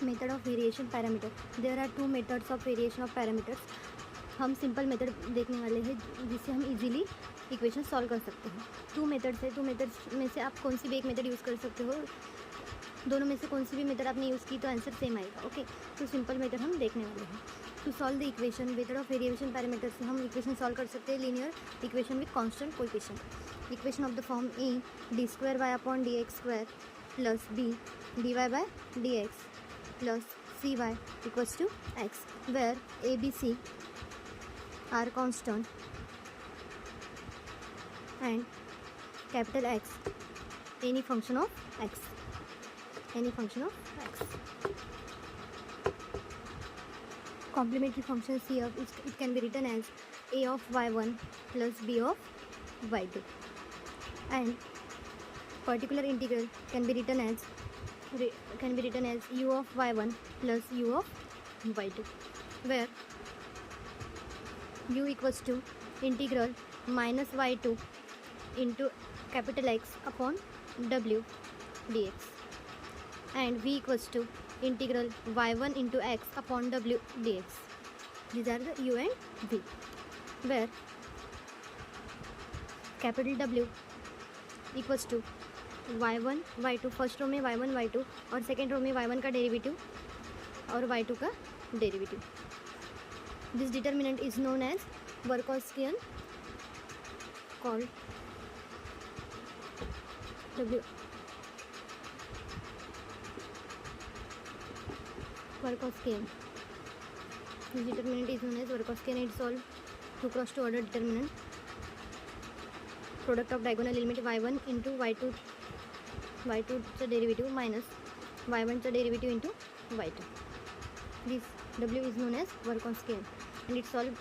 Method of variation parameter. There are two methods of variation of parameters. हम simple method देखने वाले हैं जिससे हम इजीली इक्वेशन सॉल्व कर सकते हैं। टू मेथड्स है, टू मेथड्स में से आप कौन सी भी एक मेथड यूज़ कर सकते हो। दोनों में से कौन सी भी मेथड आपने यूज़ की तो आंसर सेम आएगा। ओके, तो सिंपल मेथड हम देखने वाले हैं। To solve the equation method of variation parameter से हम इक्वेशन सॉल्व कर सकते हैं linear equation with constant coefficient. Equation of the form a d square Y upon D x square plus b d y by d x plus c y equals to x, where a b c are constant and capital X any function of X, any function of X. Complementary function C of it can be written as a of y1 plus b of y2, and particular integral can be written as u of y1 plus u of y2, where u equals to integral minus y2 into capital X upon W dx, and v equals to integral y1 into x upon W dx. These are the u and v, where capital W equals to y1 y2, first row में y1 y2 और second row में y1 का derivative और y2 का derivative. This determinant is known as Verkowskian, called W Verkowskian. This determinant is known as Verkowskian. It solves 2 cross 2 order determinant. Product of diagonal element y1 into y2 चा derivative minus y1 चा derivative into y2. This W is known as Verkowskian, and it's solved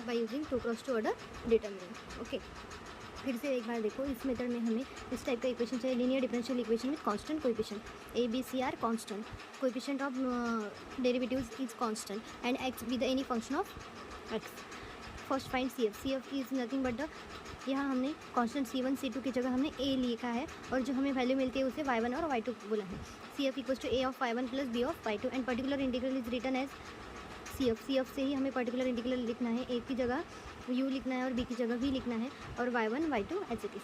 by using 2 cross 2 order determinant. Okay. फिर से एक बार देखो, इस method में हमें इस टाइप का इक्वेशन चाहिए, linear differential equation with constant coefficient. A b c are constant, coefficient of derivatives is constant and x with any function of x. First find c f. C f is nothing but the, यहाँ हमने constant C1 C2 की जगह हमने ए लिखा है और जो हमें वैल्यू मिलती है उसे y1 और y2 बोला है. C f equals to a of y1 plus b of y2, and particular integral is written as c f. C f से ही हमें पर्टिकुलर इंटीग्रल लिखना है, ए की जगह u लिखना है और b की जगह v लिखना है, और y1 y2 as it is.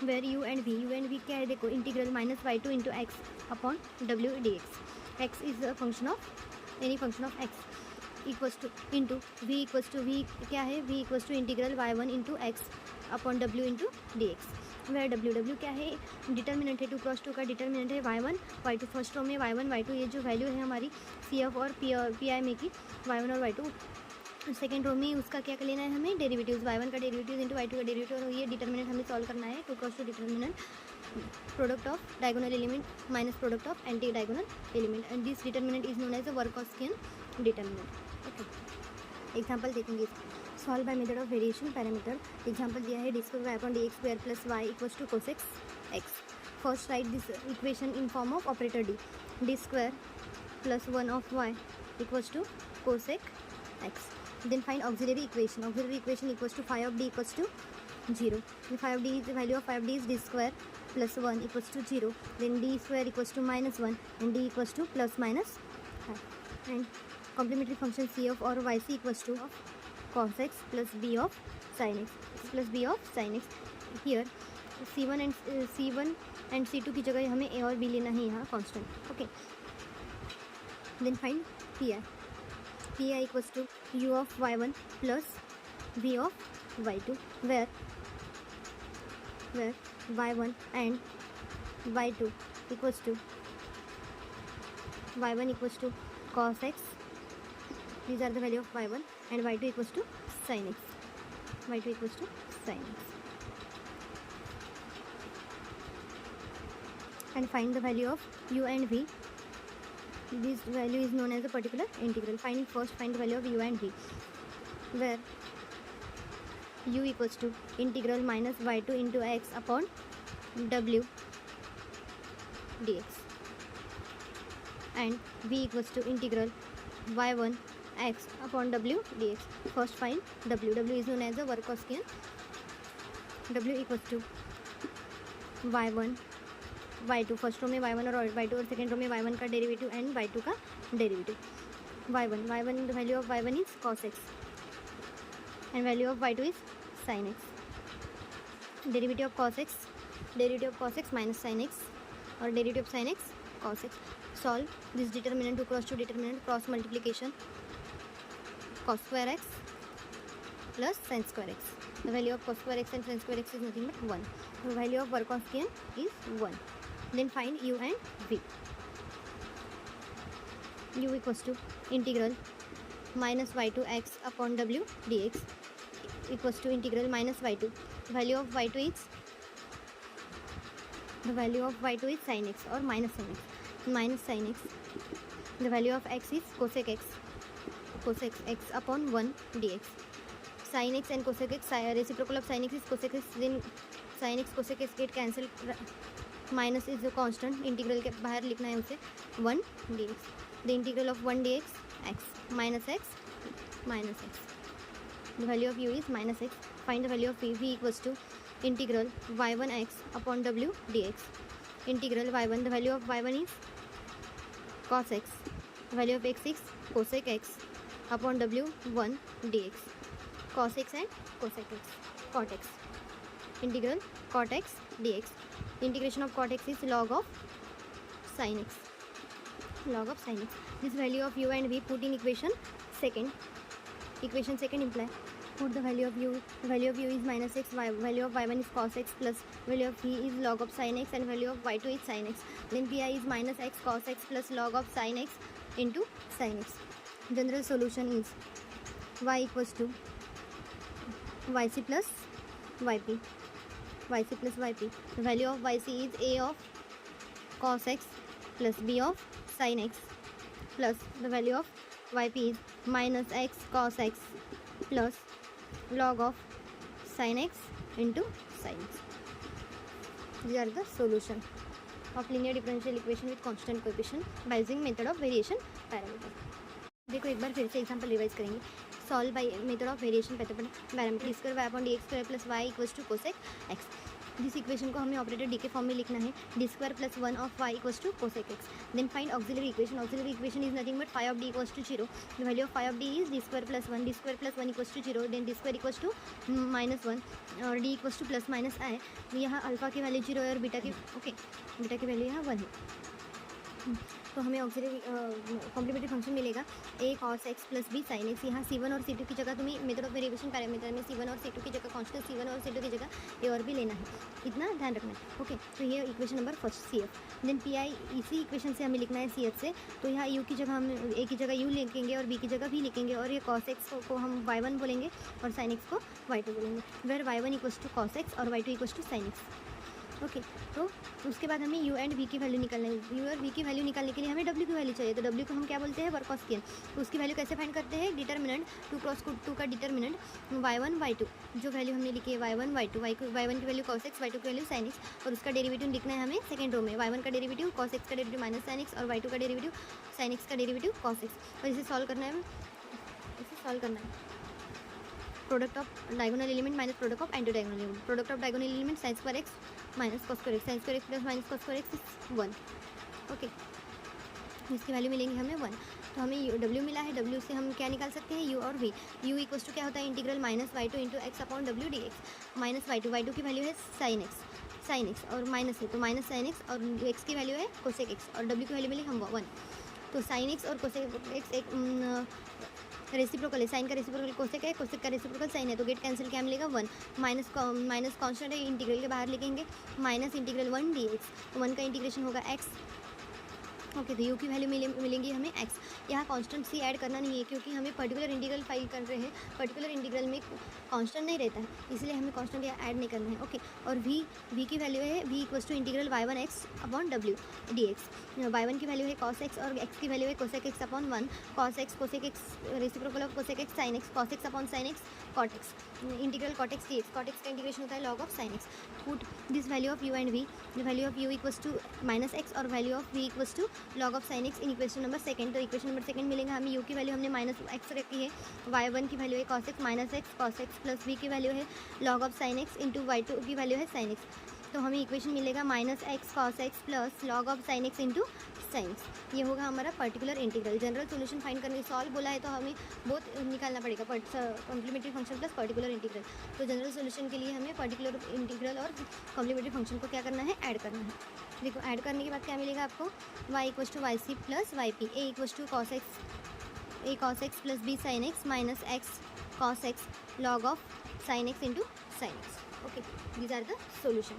Where u and v क्या है देखो, integral minus y2 into x upon w dx. x is a function of any function of x equals to into v equals to v क्या है, v equals to integral y1 into x upon w into d x. Where w क्या है, determinant है, 2 cross 2 का determinant है y1 y2. First row में y1 y2 ये जो वैल्यू है हमारी सी एफ और पी आई में की y1 और y2. सेकेंड रो में उसका क्या लेना है हमें, डेरिवेटिव्स, y1 का डेरिवेटिव इंटू y2 का डेरिवेटिव, और ये डिटर्मिनेंट हमें सॉल्व करना है. 2 cross 2 determinant, product of diagonal element minus product of anti diagonal element, and this determinant is known as a Wronskian determinant. Okay, example देखेंगे. Solve by method of variation parameter. Example दिया है D square Y upon D x square plus Y equals to cosec x x. First write this equation in form of operator D. D square plus 1 of Y equals to cosec x. Then find auxiliary equation. Auxiliary equation equals to phi of d equals to 0. The phi of d is the value of phi of d is d square plus 1 equals to 0. Then d square equals to minus 1 and d equals to plus minus 5. And complementary function c of or yc equals to of cos x plus b of sin x plus b of sin x. Here c1 and c2 की जगह हमें a और b लेना है यहाँ constant. Okay. Then find pi. Pi equals to u of y1 plus v of y2, where y1 and y2 equals to y1 equals to cos x. These are the value of y1, and y2 equals to sin x. y2 equals to sin x. And find the value of u and v. This value is known as a particular integral. Find the value of u and v, where u equals to integral minus y2 into x upon w dx, and v equals to integral y1 x upon w dx. First find w. W is known as a Verkowskian. W equals to y1 y2, first row में y1 और y2 और second row में y1 का derivative and y2 का derivative. y1 the value of y1 is cos x and value of y2 is sin x. Derivative of cos x minus sin x और derivative of sin x cos x. Solve this determinant two cross two determinant cross multiplication cos square x plus sin square x. The value of cos square x and sin square x is nothing but 1. The value of work on square is 1. Then find u and v. U equals to integral minus y2 x upon w dx equals to integral minus y2. The value of y2 is sin x or minus sin x. Minus sin x. The value of x is cosec x upon 1 dx. Sin x and cosec x, reciprocal of sin x is cosec x, then sin x cosec x get cancel. Minus is the constant, integral के बाहर लिखना है उसे 1 dx. The integral of 1 dx x minus x. The value of u is minus x. Find the value of v. V equals to integral y1 x upon w dx. Integral y1, the value of y1 is cos x. The value of x is cosec x upon w 1 dx. Cos x and cosec x. Cot x. Integral cot x dx. Integration of cot x is log of sin x. This value of u and v put in equation second. Equation second imply put the value of u. The value of u is minus x. Value of y1 is cos x plus value of v is log of sin x and value of y2 is sin x. Then pi is minus x cos x plus log of sin x into sin x. General solution is y equals to yc plus yp. The value of yc is a of cos x plus b of sin x plus the value of yp is minus x cos x plus log of sin x into sin x. These are the solution of linear differential equation with constant coefficient by using method of variation parameter. देखो एक बार फिर से example revise करेंगे. Solve by method of variation parameter d square Y upon D x square plus Y equals to cosec x. This equation को हमें operator d के form में लिखना है. D square plus 1 of Y equals to cosec x. Then find auxiliary equation is nothing but phi of d equals to 0. The value of phi of d is d square plus 1. D square plus 1 equals to 0. Then D square equals to minus 1 और D equals to plus minus I. यहाँ alpha की value 0 है और beta की value यहाँ 1 है. तो हमें ऑक्सिलरी कॉम्प्लीमेंट्री फंक्शन मिलेगा a cos x plus b sin x. यहाँ c1 और c2 की जगह तुम्हें मेथड ऑफ वेरिएशन पैरामीटर में c1 और c2 की जगह कांस्टेंट c1 और c2 की जगह a और b लेना है. इतना ध्यान रखना है. ओके, तो ये equation number first CF. Then pi इसी इक्वेशन से हमें लिखना है CF से. तो यहाँ u की जगह हम a की जगह u लिखेंगे और b की जगह v लिखेंगे और ये cos x को हम y1 बोलेंगे और sin x को y2 बोलेंगे. Where y1 equals to cos x और y2 equals to sin x. Okay, तो उसके बाद हमें u एंड v की वैल्यू निकालना है. u और v की वैल्यू निकालने के लिए हमें w की वैल्यू चाहिए. तो w को हम क्या बोलते हैं, वर्क ऑफ स्केल. तो उसकी वैल्यू कैसे फाइंड करते हैं, डिटर्मिनेंट 2 क्रॉस 2 का डिटर्मिनेंट y1 y2 जो वैल्यू हमने लिखी है y1 y2. y1 की वैल्यू cos x, y2 की वैल्यू sin x और उसका डेरिवेटिव लिखना है हमें सेकेंड रो में. y1 का डेरिवेटिव cos x का डेरिवेटिव माइनस sin x और y2 का डेरिवेटिव sin x का डेरिवेटिव cos x. और इसे सॉल्व करना है. Product of diagonal element minus product of anti diagonal element. Product of diagonal element sin square x minus cos square x. sin square x plus minus cos square x is 1. Okay, इसकी value मिलेंगी हमें 1. तो हमें w मिला है. w से हम क्या निकाल सकते हैं, u और v. u इक्वल्स टू क्या होता है, integral minus y2 into x upon w D x. Minus y2 की वैल्यू है sin x और माइनस है तो माइनस sin x और x की वैल्यू है कोसेक x और w की वैल्यू मिली हम 1. तो sin x और कोसेक x एक रेसिप्रोकल है. साइन का रेसिप्रोकल कोसेक है, कोसेक का रेसिप्रोकल साइन है. तो गेट कैंसिल क्या मिलेगा 1. माइनस कांस्टेंट है, इंटीग्रल के बाहर लिखेंगे माइनस इंटीग्रल 1 dx. तो 1 का इंटीग्रेशन होगा x. ओके, तो u की वैल्यू मिलेंगी हमें x. यहाँ कांस्टेंट सी ऐड करना नहीं है क्योंकि हमें पर्टिकुलर इंटीग्रल फाइल कर रहे हैं. पर्टिकुलर इंटीग्रल में कांस्टेंट नहीं रहता है इसलिए हमें कांस्टेंट यहाँ ऐड नहीं करना है. ओके, और v की वैल्यू है v equals to integral y1 x upon w dx. y1 की वैल्यू है cos x और x की वैल्यू है cosec x upon 1. cos x cosec x reciprocal of cosec x sin x. cos x upon sin x cot x. Integral cot x dx. cot x का integration होता है log of sin x. Put this value of u and v. The value of u equals to minus x और value of v equals to log of sin x in equation number second. तो equation number second मिलेगा हमें. u की value हमने minus x रखी है. y1 की value है cos x minus x cos x plus v की वैल्यू है log of sin x into y2 की वैल्यू है sin x. तो हमें इक्वेशन मिलेगा minus x cos x plus log of sine x into sine x. ये होगा हमारा particular integral. General solution find करने सॉल्व बोला है तो हमें बहुत निकालना पड़ेगा, complementary function plus particular integral. तो जनरल सोल्यूशन के लिए हमें पर्टिकुलर इंटीग्रल और कॉम्प्लीमेंट्री फंक्शन को क्या करना है, ऐड करना है। देखो ऐड करने के बाद क्या मिलेगा आपको, y equals to y c plus y p, a equals to cos x plus b sine x minus x cos x log of sine x into sine x. Okay, these are the solution.